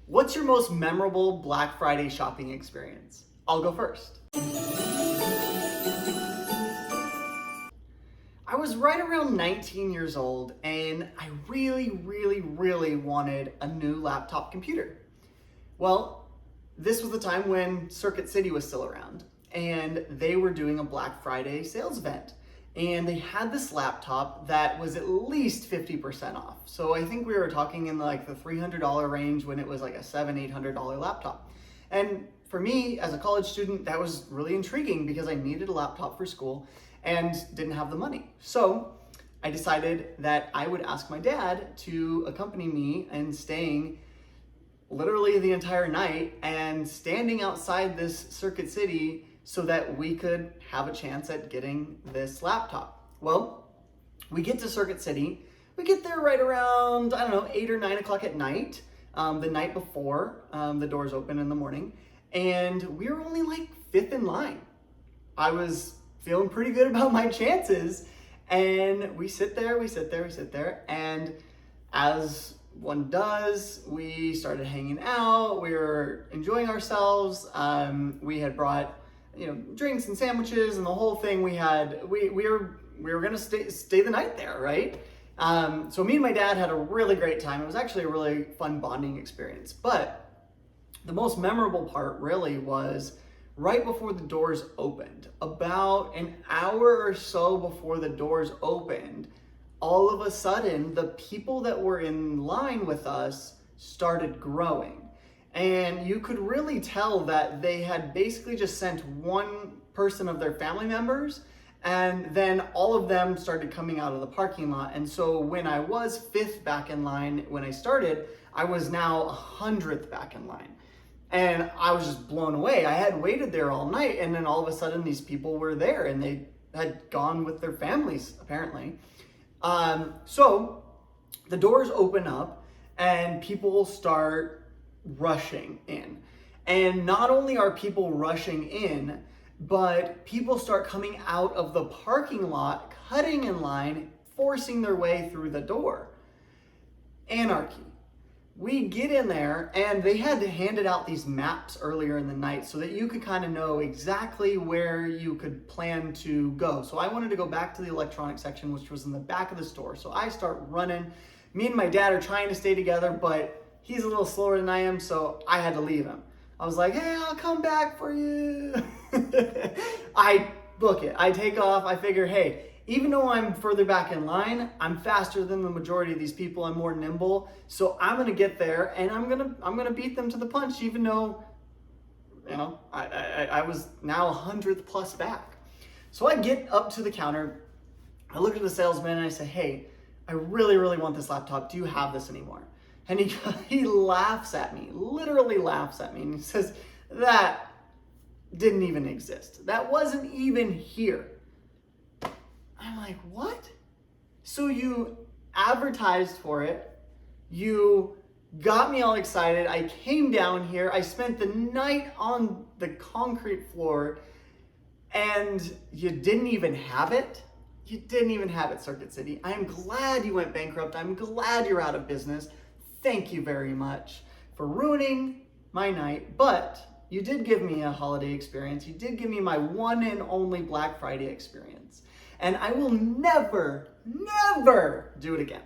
What's your most memorable Black Friday shopping experience? I'll go first. I was right around 19 years old and I really wanted a new laptop computer. Well, this was the time when Circuit City was still around and they were doing a Black Friday sales event. And they had this laptop that was at least 50% off. So I think we were talking in like the $300 range when it was like a $700-800 laptop. And for me as a college student, that was really intriguing because I needed a laptop for school and didn't have the money. So I decided that I would ask my dad to accompany me and staying literally the entire night and standing outside this Circuit City so that we could have a chance at getting this laptop. Well, we get to Circuit City. We get there right around, 8 or 9 o'clock at night, the night before the doors open in the morning. And we were only like fifth in line. I was feeling pretty good about my chances. And we sit there. And as one does, we started hanging out. We were enjoying ourselves. We had brought drinks and sandwiches and the whole thing. We were gonna stay the night there, right? So me and my dad had a really great time. It was actually a really fun bonding experience. But the most memorable part really was right before the doors opened. About an hour or so before the doors opened, all of a sudden the people that were in line with us started growing. And you could really tell that they had basically just sent one person of their family members, and then all of them started coming out of the parking lot. And so when I was fifth back in line when I started, I was now 100th back in line. And I was just blown away. I had waited there all night, and then all of a sudden these people were there and they had gone with their families, apparently. So the doors open up and people start rushing in. And not only are people rushing in, but people start coming out of the parking lot, cutting in line, forcing their way through the door. Anarchy. We get in there and they had handed out these maps earlier in the night so that you could kind of know exactly where you could plan to go. So I wanted to go back to the electronics section, which was in the back of the store. So I start running. Me and my dad are trying to stay together, but he's a little slower than I am, so I had to leave him. I was like, hey, I'll come back for you. I book it. I take off. I figure, hey, even though I'm further back in line, I'm faster than the majority of these people. I'm more nimble. So I'm going to get there and I'm going to beat them to the punch, even though, I was now 100th plus back. So I get up to the counter. I look at the salesman and I say, hey, I really want this laptop. Do you have this anymore? And he laughs at me, literally laughs at me, and he says, that didn't even exist. That wasn't even here. I'm like, what? So you advertised for it, you got me all excited, I came down here, I spent the night on the concrete floor, and you didn't even have it? You didn't even have it, Circuit City. I am glad you went bankrupt. I'm glad you're out of business. Thank you very much for ruining my night, but you did give me a holiday experience. You did give me my one and only Black Friday experience. And I will never do it again.